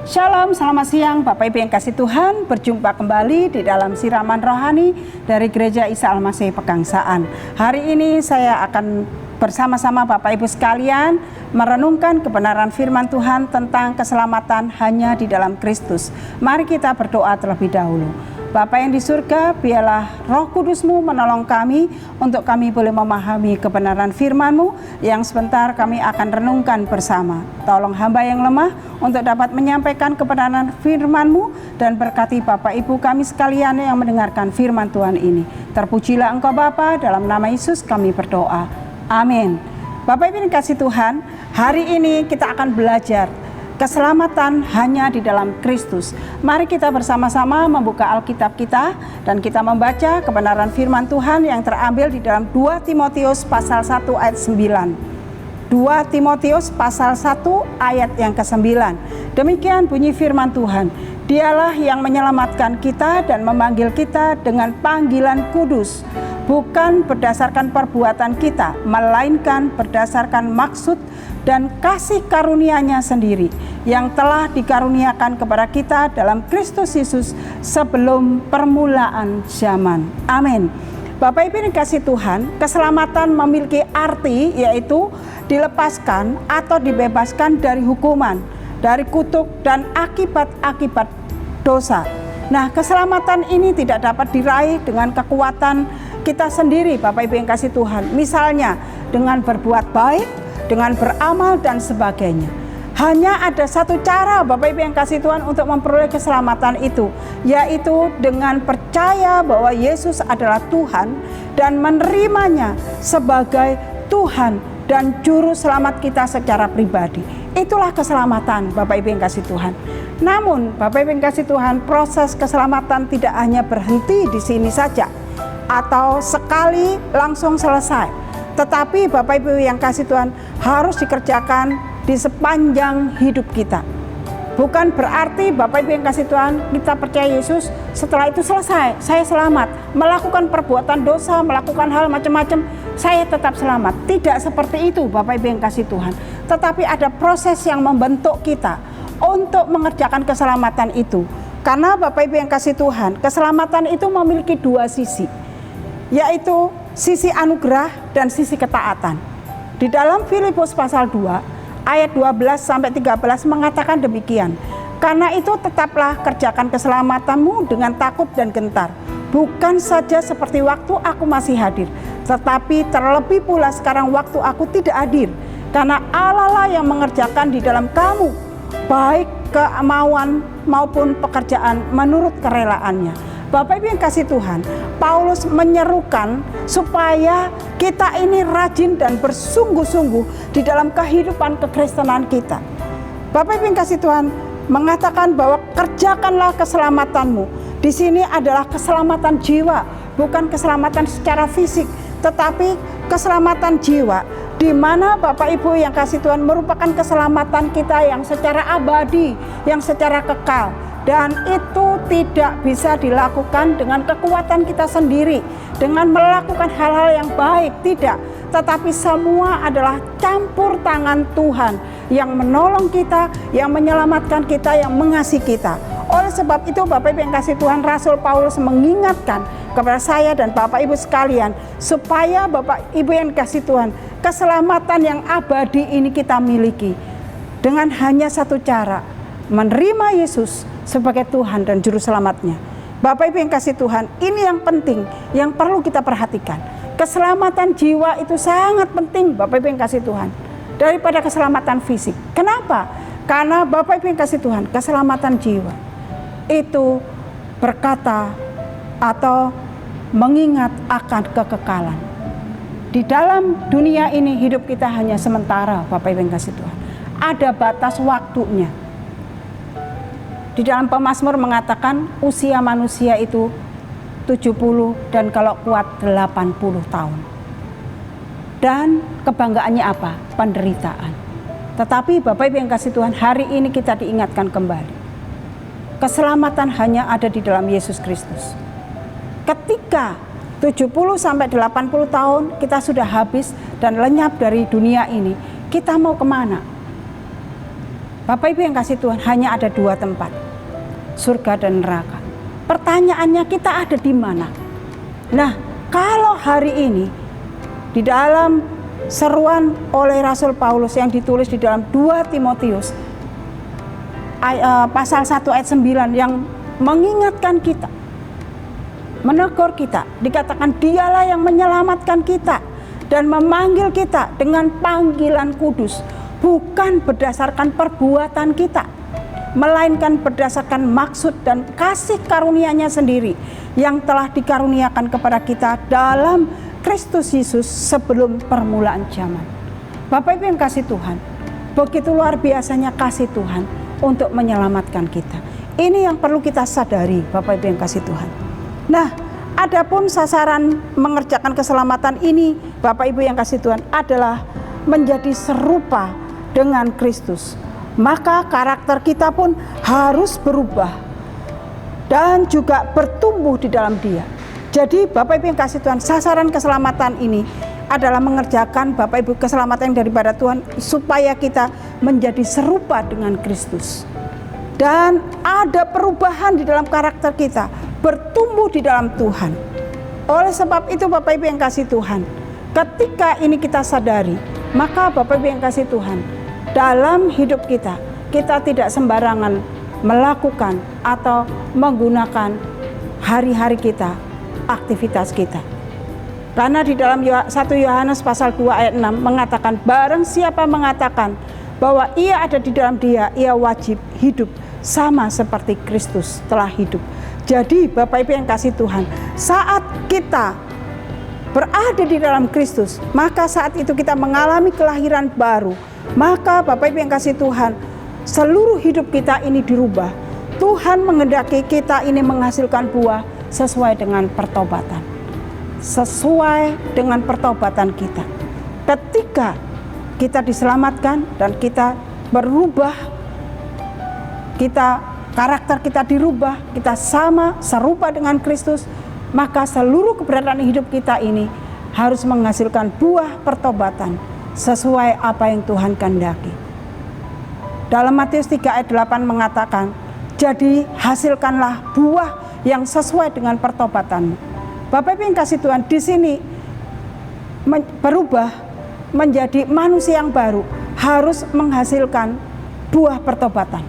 Shalom, selamat siang Bapak Ibu yang kasih Tuhan. Berjumpa kembali di dalam siraman rohani dari Gereja Isa Al-Masih Pegangsaan. Hari ini saya akan bersama-sama Bapak Ibu sekalian merenungkan kebenaran firman Tuhan tentang keselamatan hanya di dalam Kristus. Mari kita berdoa terlebih dahulu. Bapa yang di surga, biarlah Roh Kudus-Mu menolong kami untuk kami boleh memahami kebenaran firman-Mu yang sebentar kami akan renungkan bersama. Tolong hamba yang lemah untuk dapat menyampaikan kebenaran firman-Mu dan berkati Bapak Ibu kami sekalian yang mendengarkan firman Tuhan ini. Terpujilah Engkau Bapa, dalam nama Yesus kami berdoa. Amin. Bapak Ibu yang kasih Tuhan, hari ini kita akan belajar keselamatan hanya di dalam Kristus. Mari kita bersama-sama membuka Alkitab kita dan kita membaca kebenaran firman Tuhan yang terambil di dalam 2 Timotius pasal 1 ayat 9. 2 Timotius pasal 1 ayat yang ke-9. Demikian bunyi firman Tuhan. Dialah yang menyelamatkan kita dan memanggil kita dengan panggilan kudus, bukan berdasarkan perbuatan kita, melainkan berdasarkan maksud dan kasih karunia-Nya sendiri yang telah dikaruniakan kepada kita dalam Kristus Yesus sebelum permulaan zaman. Amin. Bapak Ibu yang kasih Tuhan, keselamatan memiliki arti yaitu dilepaskan atau dibebaskan dari hukuman, dari kutuk dan akibat-akibat dosa. Nah, keselamatan ini tidak dapat diraih dengan kekuatan kita sendiri, Bapak Ibu yang kasih Tuhan. Misalnya dengan berbuat baik, dengan beramal dan sebagainya. Hanya ada satu cara Bapak Ibu yang kasih Tuhan untuk memperoleh keselamatan itu, yaitu dengan percaya bahwa Yesus adalah Tuhan dan menerimanya sebagai Tuhan dan Juru Selamat kita secara pribadi. Itulah keselamatan Bapak Ibu yang kasih Tuhan. Namun Bapak Ibu yang kasih Tuhan, proses keselamatan tidak hanya berhenti di sini saja atau sekali langsung selesai. Tetapi Bapak Ibu yang kasih Tuhan, harus dikerjakan di sepanjang hidup kita. Bukan berarti Bapak Ibu yang kasih Tuhan, kita percaya Yesus, setelah itu selesai, saya selamat. Melakukan perbuatan dosa, melakukan hal macam-macam, saya tetap selamat. Tidak seperti itu Bapak Ibu yang kasih Tuhan. Tetapi ada proses yang membentuk kita untuk mengerjakan keselamatan itu. Karena Bapak Ibu yang kasih Tuhan, keselamatan itu memiliki dua sisi, yaitu sisi anugerah dan sisi ketaatan. Di dalam Filipus pasal 2 ayat 12 sampai 13 mengatakan demikian. Karena itu tetaplah kerjakan keselamatanmu dengan takut dan gentar, bukan saja seperti waktu aku masih hadir, tetapi terlebih pula sekarang waktu aku tidak hadir. Karena Allah lah yang mengerjakan di dalam kamu baik kemauan maupun pekerjaan menurut kerelaannya. Bapak Ibu yang kasih Tuhan, Paulus menyerukan supaya kita ini rajin dan bersungguh-sungguh di dalam kehidupan kekristenan kita. Bapak Ibu yang kasih Tuhan mengatakan bahwa kerjakanlah keselamatanmu. Di sini adalah keselamatan jiwa, bukan keselamatan secara fisik, tetapi keselamatan jiwa, di mana Bapak Ibu yang kasih Tuhan merupakan keselamatan kita yang secara abadi, yang secara kekal. Dan itu tidak bisa dilakukan dengan kekuatan kita sendiri, dengan melakukan hal-hal yang baik, tidak. Tetapi semua adalah campur tangan Tuhan yang menolong kita, yang menyelamatkan kita, yang mengasihi kita. Oleh sebab itu Bapak Ibu yang kasih Tuhan, Rasul Paulus mengingatkan kepada saya dan Bapak Ibu sekalian, supaya Bapak Ibu yang kasih Tuhan, keselamatan yang abadi ini kita miliki dengan hanya satu cara, menerima Yesus sebagai Tuhan dan Juru Selamatnya. Bapak Ibu yang kasih Tuhan, ini yang penting, yang perlu kita perhatikan. Keselamatan jiwa itu sangat penting Bapak Ibu yang kasih Tuhan, daripada keselamatan fisik. Kenapa? Karena Bapak Ibu yang kasih Tuhan, keselamatan jiwa itu berkata atau mengingat akan kekekalan. Di dalam dunia ini hidup kita hanya sementara Bapak Ibu yang kasih Tuhan. Ada batas waktunya. Di dalam Pemazmur mengatakan usia manusia itu 70 dan kalau kuat 80 tahun. Dan kebanggaannya apa? Penderitaan. Tetapi Bapak Ibu yang kasih Tuhan, hari ini kita diingatkan kembali. Keselamatan hanya ada di dalam Yesus Kristus. Ketika 70 sampai 80 tahun kita sudah habis dan lenyap dari dunia ini, kita mau kemana? Bapak Ibu yang kasih Tuhan, hanya ada dua tempat, surga dan neraka. Pertanyaannya, kita ada di mana? Nah, kalau hari ini di dalam seruan oleh Rasul Paulus yang ditulis di dalam 2 Timotius pasal 1 ayat 9 yang mengingatkan kita, menegur kita, dikatakan dialah yang menyelamatkan kita dan memanggil kita dengan panggilan kudus, bukan berdasarkan perbuatan kita, melainkan berdasarkan maksud dan kasih karunia-Nya sendiri yang telah dikaruniakan kepada kita dalam Kristus Yesus sebelum permulaan zaman. Bapak Ibu yang kasih Tuhan, begitu luar biasanya kasih Tuhan untuk menyelamatkan kita. Ini yang perlu kita sadari, Bapak Ibu yang kasih Tuhan. Nah, adapun sasaran mengerjakan keselamatan ini, Bapak Ibu yang kasih Tuhan, adalah menjadi serupa dengan Kristus. Maka karakter kita pun harus berubah dan juga bertumbuh di dalam Dia. Jadi Bapak Ibu yang kasih Tuhan, sasaran keselamatan ini adalah mengerjakan Bapak Ibu keselamatan yang daripada Tuhan supaya kita menjadi serupa dengan Kristus. Dan ada perubahan di dalam karakter kita, bertumbuh di dalam Tuhan. Oleh sebab itu Bapak Ibu yang kasih Tuhan, ketika ini kita sadari, maka Bapak Ibu yang kasih Tuhan, dalam hidup kita, kita tidak sembarangan melakukan atau menggunakan hari-hari kita, aktivitas kita. Karena di dalam 1 Yohanes pasal 2 ayat 6 mengatakan, barang siapa mengatakan bahwa ia ada di dalam Dia, ia wajib hidup sama seperti Kristus telah hidup. Jadi Bapak Ibu yang kasih Tuhan, saat kita berada di dalam Kristus, maka saat itu kita mengalami kelahiran baru. Maka Bapak Ibu yang kasih Tuhan, seluruh hidup kita ini dirubah. Tuhan menghendaki kita ini menghasilkan buah sesuai dengan pertobatan. Sesuai dengan pertobatan kita. Ketika kita diselamatkan dan kita berubah, karakter kita dirubah, kita sama serupa dengan Kristus, maka seluruh keberadaan hidup kita ini harus menghasilkan buah pertobatan sesuai apa yang Tuhan kehendaki. Dalam Matius 3 ayat 8 mengatakan, jadi hasilkanlah buah yang sesuai dengan pertobatanmu. Bapak Ibu yang kasih Tuhan, di sini berubah menjadi manusia yang baru harus menghasilkan buah pertobatan,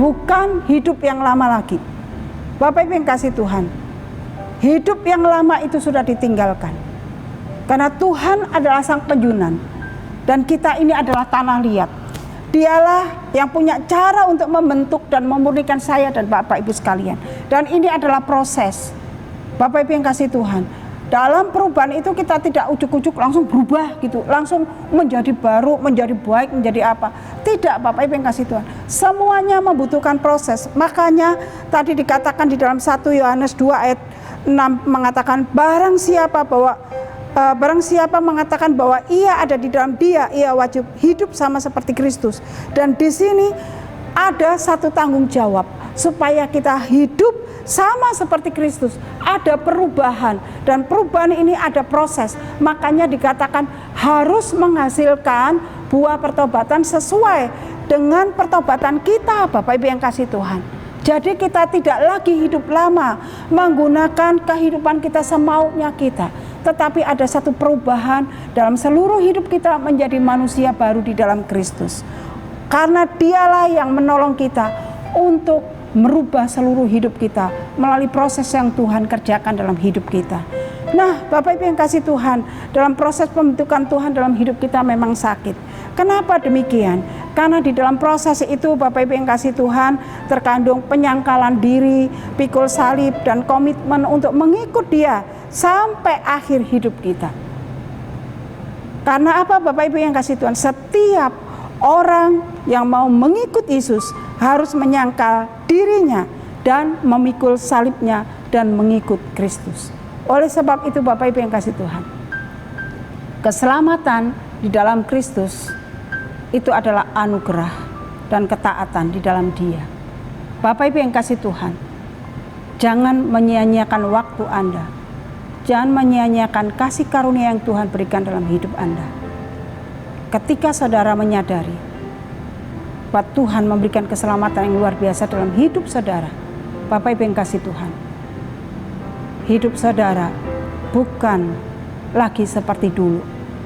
bukan hidup yang lama lagi. Bapak Ibu yang kasih Tuhan, hidup yang lama itu sudah ditinggalkan. Karena Tuhan adalah sang penjunan dan kita ini adalah tanah liat. Dialah yang punya cara untuk membentuk dan memurnikan saya dan Bapak Ibu sekalian. Dan ini adalah proses. Bapak Ibu yang kasih Tuhan, dalam perubahan itu kita tidak ujuk-ujuk langsung berubah gitu, langsung menjadi baru, menjadi baik, menjadi apa. Tidak Bapak Ibu yang kasih Tuhan. Semuanya membutuhkan proses. Makanya tadi dikatakan di dalam 1 Yohanes 2 ayat 6 mengatakan, barang siapa mengatakan bahwa ia ada di dalam Dia, ia wajib hidup sama seperti Kristus. Dan di sini ada satu tanggung jawab supaya kita hidup sama seperti Kristus. Ada perubahan dan perubahan ini ada proses. Makanya dikatakan harus menghasilkan buah pertobatan sesuai dengan pertobatan kita, Bapak Ibu yang kasih Tuhan. Jadi kita tidak lagi hidup lama menggunakan kehidupan kita semaunya kita, tetapi ada satu perubahan dalam seluruh hidup kita menjadi manusia baru di dalam Kristus. Karena Dialah yang menolong kita untuk merubah seluruh hidup kita melalui proses yang Tuhan kerjakan dalam hidup kita. Nah, Bapak Ibu yang kasih Tuhan, dalam proses pembentukan Tuhan dalam hidup kita memang sakit. Kenapa demikian? Karena di dalam proses itu Bapak Ibu yang kasih Tuhan terkandung penyangkalan diri, pikul salib, dan komitmen untuk mengikut Dia sampai akhir hidup kita. Karena apa Bapak Ibu yang kasih Tuhan? Setiap orang yang mau mengikut Yesus harus menyangkal dirinya dan memikul salibnya dan mengikut Kristus. Oleh sebab itu Bapak Ibu yang kasih Tuhan, keselamatan di dalam Kristus itu adalah anugerah dan ketaatan di dalam Dia. Bapak Ibu yang kasih Tuhan, jangan menyia-nyiakan waktu Anda. Jangan menyia-nyiakan kasih karunia yang Tuhan berikan dalam hidup Anda. Ketika saudara menyadari Buat Tuhan memberikan keselamatan yang luar biasa dalam hidup saudara. Bapak Ibu yang kasih Tuhan, hidup saudara bukan lagi seperti dulu,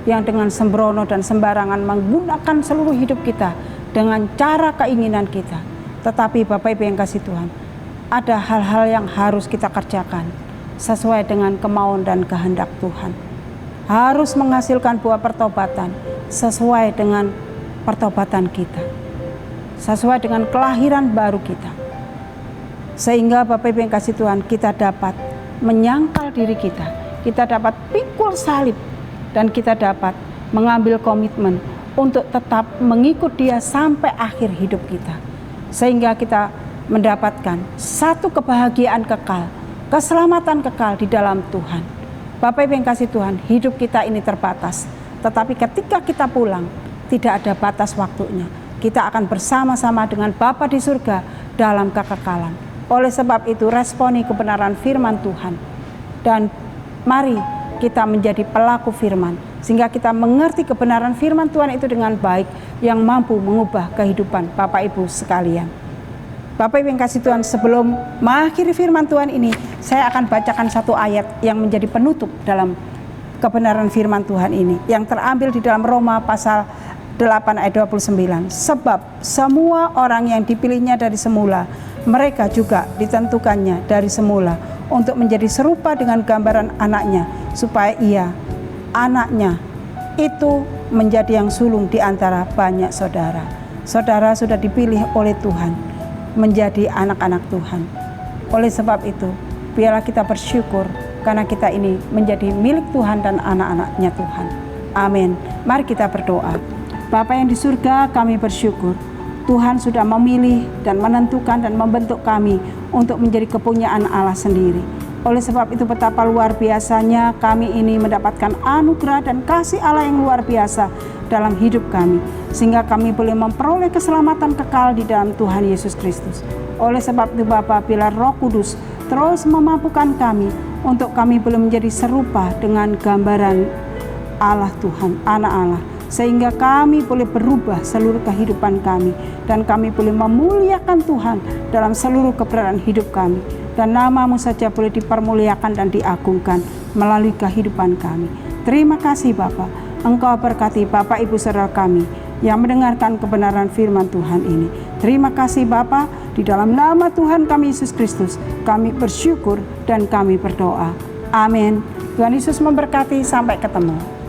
yang dengan sembrono dan sembarangan menggunakan seluruh hidup kita dengan cara keinginan kita. Tetapi Bapak Ibu yang kasih Tuhan, ada hal-hal yang harus kita kerjakan sesuai dengan kemauan dan kehendak Tuhan. Harus menghasilkan buah pertobatan sesuai dengan pertobatan kita, sesuai dengan kelahiran baru kita. Sehingga Bapak Ibu yang kasih Tuhan, kita dapat menyangkal diri kita dapat pikul salib, dan kita dapat mengambil komitmen untuk tetap mengikut Dia sampai akhir hidup kita. Sehingga kita mendapatkan satu kebahagiaan kekal, keselamatan kekal di dalam Tuhan. Bapak Ibu yang kasih Tuhan, hidup kita ini terbatas, tetapi ketika kita pulang, tidak ada batas waktunya. Kita akan bersama-sama dengan Bapa di surga dalam kekekalan. Oleh sebab itu, responi kebenaran firman Tuhan, dan mari kita menjadi pelaku firman, sehingga kita mengerti kebenaran firman Tuhan itu dengan baik, yang mampu mengubah kehidupan Bapak Ibu sekalian. Bapak Ibu yang kasih Tuhan, sebelum mengakhiri firman Tuhan ini, saya akan bacakan satu ayat yang menjadi penutup dalam kebenaran firman Tuhan ini, yang terambil di dalam Roma pasal 8 ayat 29. Sebab semua orang yang dipilihnya dari semula, mereka juga ditentukannya dari semula untuk menjadi serupa dengan gambaran anaknya, supaya ia, anaknya, itu menjadi yang sulung di antara banyak saudara. Saudara sudah dipilih oleh Tuhan menjadi anak-anak Tuhan. Oleh sebab itu, biarlah kita bersyukur karena kita ini menjadi milik Tuhan dan anak-anaknya Tuhan. Amin. Mari kita berdoa. Bapa yang di surga, kami bersyukur Tuhan sudah memilih dan menentukan dan membentuk kami untuk menjadi kepunyaan Allah sendiri. Oleh sebab itu, betapa luar biasanya kami ini mendapatkan anugerah dan kasih Allah yang luar biasa dalam hidup kami, sehingga kami boleh memperoleh keselamatan kekal di dalam Tuhan Yesus Kristus. Oleh sebab itu Bapa, bila Roh Kudus terus memampukan kami untuk kami boleh menjadi serupa dengan gambaran Allah Tuhan, anak Allah, sehingga kami boleh berubah seluruh kehidupan kami, dan kami boleh memuliakan Tuhan dalam seluruh keberadaan hidup kami, dan nama-Mu saja boleh dipermuliakan dan diagungkan melalui kehidupan kami. Terima kasih Bapa. Engkau berkati Bapak Ibu saudara kami yang mendengarkan kebenaran firman Tuhan ini. Terima kasih Bapa, di dalam nama Tuhan kami Yesus Kristus kami bersyukur dan kami berdoa. Amin. Tuhan Yesus memberkati, sampai ketemu.